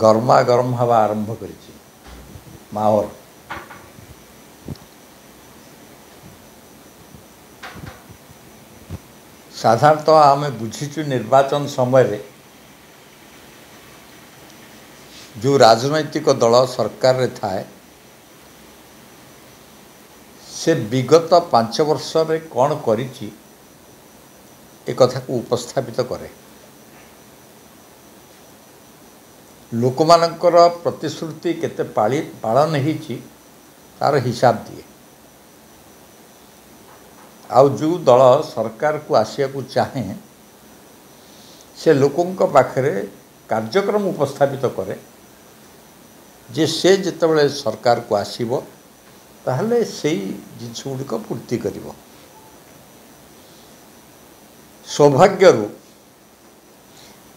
गरमा गरम हवा आरंभ करिछि माहौल। साधारणतः आम बुझीचु निर्वाचन समय जो राजनैतिक दल सरकार रे थाए से विगत 5 वर्ष रे कौन करिछि ए कथा को उपस्थापित करे। लोकमानंकर प्रतिश्रुति केते पालन होइछि तार हिसाब दिए। आउ जो दल सरकार को आसिया को चाहे से लोकों पाखरे कार्यक्रम उपस्थापित करे जे से जितेबाला सरकार को आसीबो ताहले सेही जिनिस गुड़िक पूर्ति करिवो। सौभाग्य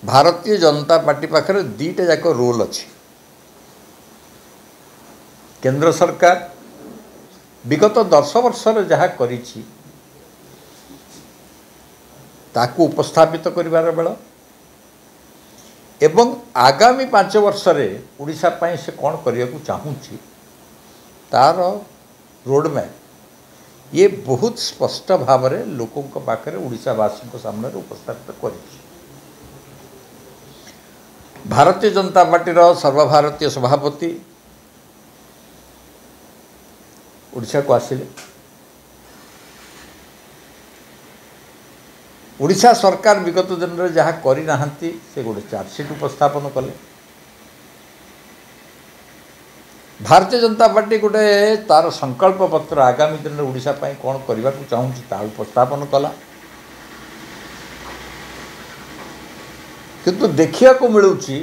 भारतीय जनता पार्टी पाखरे दीटा जाक रोल अच्छी। केंद्र सरकार विगत 10 वर्ष जहाँ करिछि ताकू उपस्थापित करिवार बेल एवं आगामी 5 वर्ष रे उड़ीसा पाई से कौन करिया को चाहूँची तार रोडमैप ये बहुत स्पष्ट भाव में लोकों पाखरे उड़ीसावासी सामने उपस्थापित करिछि। भारतीय जनता पार्टी सर्वभारतीय सभापति उड़ीसा को आसिले। उड़ीसा सरकार विगत दिन में जहाँ करना से गोटे चार्जसीट उपस्थापन कले। भारतीय जनता पार्टी गोटे तार संकल्प पत्र आगामी दिन में उड़ीसा पाई कौन करने को चाहूँगी ता उपस्थापन कला। किंतु देखिया को मिलूची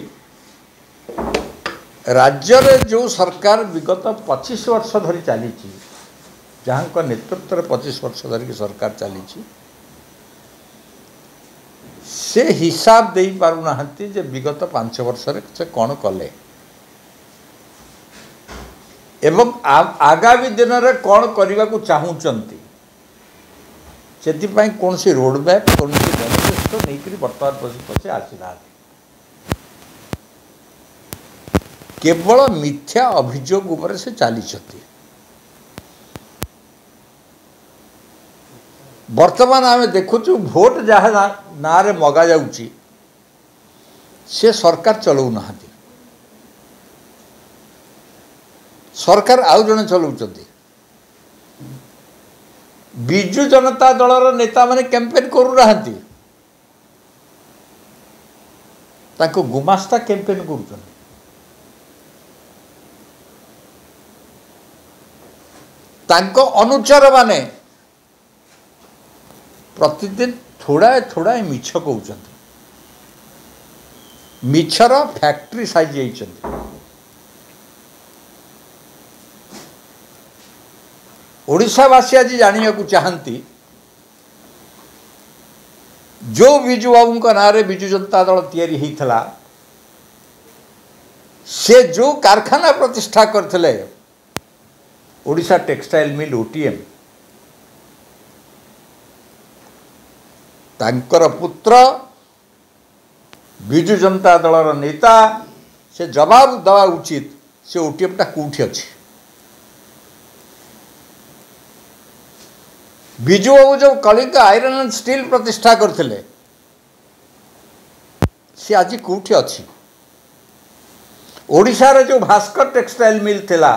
राज्य रे जो सरकार विगत 25 वर्ष धरी चली जहाँ का नेतृत्व में 25 वर्ष धरिकी सरकार चली से हिसाब दे पारुना जे विगत 5 वर्ष से कौन कले एवं आगामी दिन में कौन करने को चाहूँगी से कौन सी रोडमैप कौन सी मैनिफेस्टो नहीं बर्तमान पर्यंत से आसीना केवल मिथ्या अभियोग उपर से चली। वर्तमान आम देखुचु भोट जहाँ ना रे मगा जाउची से सरकार चलाऊना सरकार आउ जने चलाउचंती। बिजु जनता दलर नेता माने कैंपेन करू रहंती ताको गुमास्ता कैंपेन करूचंती। ताको अनुचर माने प्रतिदिन थोड़ा थोड़ा मिछ कहउचंती। मिछर फैक्ट्री साइज जाइचंती। ओडिशावासी आज जानिया को चाहती जो बिजु बाबू का नारे बिजु जनता दल तैयारी होता से जो कारखाना प्रतिष्ठा करते ओडिशा टेक्सटाइल मिल ओटीएम तांकर पुत्र बिजु जनता दलर नेता से जवाब देवा उचित से ओटीएमटा कौटी अच्छी। बिजु बाबू जो कलिंगा आयरन एंड स्टील प्रतिष्ठा करते सी आज कौटी अच्छी। ओडिशा रे जो भास्कर टेक्सटाइल मिल थिला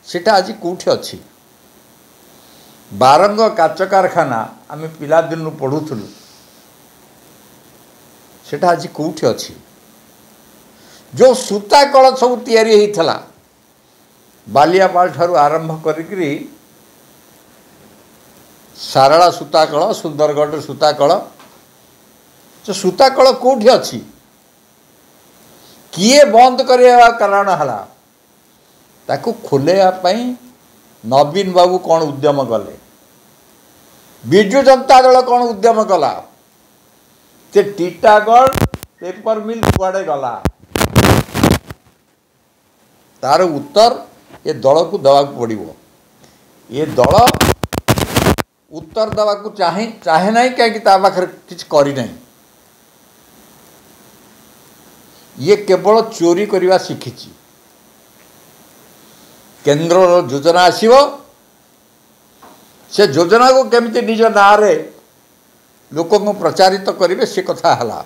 सेटा आज कौटी अच्छी। बारंग काच कारखाना आम पिला दिन पढ़ुलु सेटा आज कौटी अच्छी। जो सूता कल सब तैयारी होता बालियापाल ठारू आरंभ करी सारला सूता कल सुंदरगढ़ सूता कल जो सूता कल कौटी अच्छी किए बंद करने कारण है ताकू खोलने नवीन बाबू कौन उद्यम कले बिजु जनता दल कौन उद्यम कला से टीटागढ़ पेपर मिल कुआड़े गला तार उत्तर ये दल को दवा पड़ो। ये दल उत्तर दवा को चाहे ना कहीं पाखे किसी करना ये केवल चोरी करवा शिखी केन्द्र योजना आसीबो से योजना को केमिति निज नारे लोक प्रचारित करेंगे से कथा हला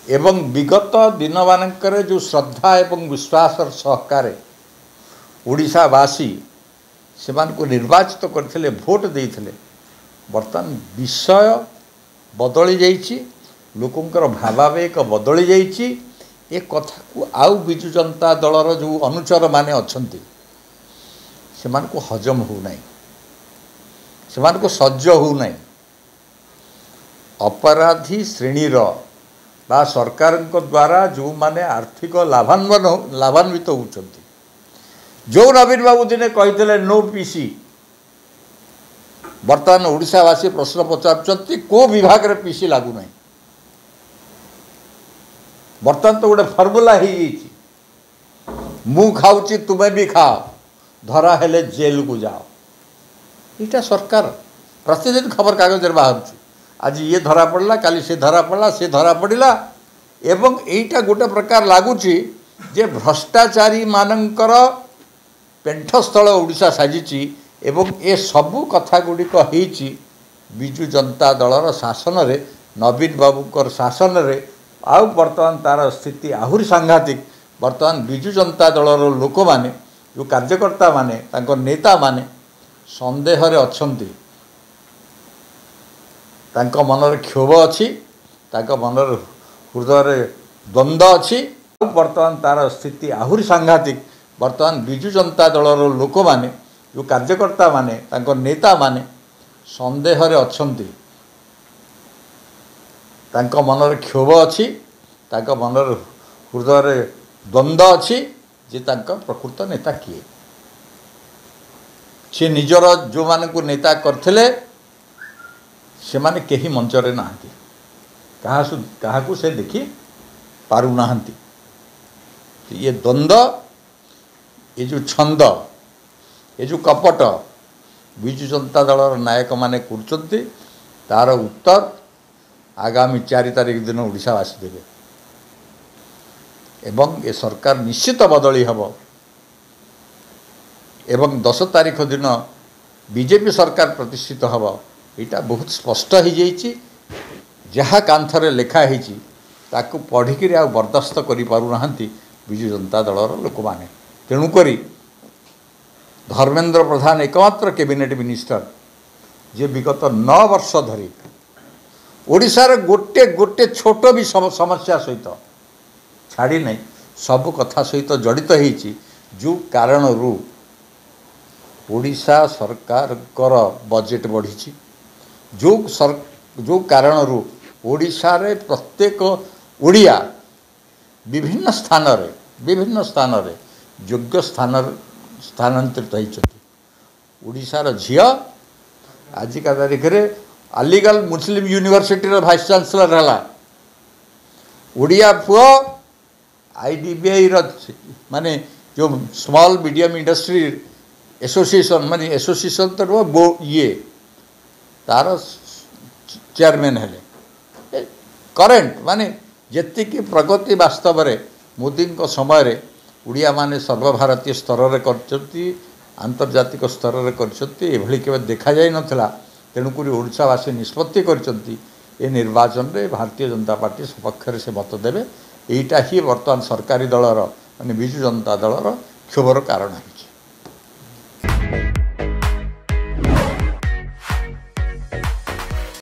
एवं विगत दिन मानकर जो श्रद्धा एवं विश्वास सहकार ओडिशावासी से निर्वाचित करते भोट देते बर्तमान विषय बदली जाइए लोकंकर भावावेग बदली जाइए ए कथा को आउ बिजु जनता दलर जो अनुचर माने अच्छंती से हजम हो नहीं से सज्ज हो नहीं अपराधी श्रेणीर बा सरकार द्वारा जो माने आर्थिक लाभान्वित होती जो नवीन बाबू दिने कही नो पीसी बर्तमान ओडिशावासी प्रश्न पचार को विभाग रे पीसी लागू नहीं बर्तमान तो गोटे फर्मुला हो मु खाऊची तुम्हें भी खाओ धरा हेले जेल को जाओ यहाँ सरकार प्रतिदिन खबर कागज बाहर आज ये धरा पड़ा काली से धरा पड़ा से धरा पड़ा एवं यहीटा गोटे प्रकार लगुच जे भ्रष्टाचारी मानकर पेंठस्थल ओडिशा साजिची एवं ए सबू कथा गुड़िक बिजु जनता दलर शासन रे नवीन बाबूकर शासन रे आउ बर्तमान तार स्थिति आहुरी सांघातिक बर्तमान बिजु जनता दलर लोक माने जो कार्यकर्ता माने तांको नेता माने संदेह रे अछंती तांको मनर क्षोभ अच्छी तांको मनर हृदय द्वंद्व अच्छी बर्तमान तार स्थिति आहुरी सांघातिक बर्तमान बिजु जनता दलर लोक माने जो कार्यकर्ता माने तांको नेता माने संदेह रे अछंती तांको मनर क्षोभ अच्छी तांको मनर हृदय द्वंद्व अच्छी जे तांको प्रकृत नेता किए से निजर जो मान को नेता करथिले से माने केही मंचरे नाहंती कहा से देखी पारु नाहंती ये द्वंद्व ये जो छंद ये जो कपट बिजु जनता दलर नायक माने करचंती तार उत्तर आगामी 4 तारिख दिन ओडिशावासी देवे एवं ये सरकार निश्चित बदली हब एवं 10 तारिख दिन बीजेपी सरकार प्रतिष्ठित हब यहाँ बहुत स्पष्ट हो जाइए जहाँ कांथरे लिखाही ताकू पढ़िकी आ बर्दास्त करें बिजु जनता दलर लोक मैंने तेणुक धर्मेंद्र प्रधान एकमात्र कैबिनेट मिनिस्टर जे विगत 9 वर्ष धरी ओडिशार गोटे गोटे छोट भी समस्या सहित छाड़ी नहीं सब कथा सहित जड़ित होती जो कारण रु ओडिशा सरकार कर बजेट बढ़ी जो कारण रु ओडिशा रे प्रत्येक ओडिया विभिन्न स्थान रे योग्य स्थानांतरित होती ओडिशार झिया आजिका तारीख रे अलीगढ़ मुस्लिम यूनिवर्सिटी वाइस चांसलर है ओडिया पुओ आईडीबीआई माने जो स्मॉल मीडियम इंडस्ट्री एसोसिएशन माने एसोसिएशन तो ये तार चेयरमैन है करेंट माने जी प्रगति वास्तव में मोदी समय रे उड़िया माने सर्वभारतीय स्तर रे करछंती आंतर्जातिक स्तर रे करछंती एभली केबे देखा जाय नथला तेणुक ओडिशावासी निष्पत्ति करछंती ए निर्वाचन रे भारतीय जनता पार्टी सपक्ष से मत देवे एटा ही वर्तमान सरकारी दलर माने बिजु जनता दलर क्षोभर कारण है।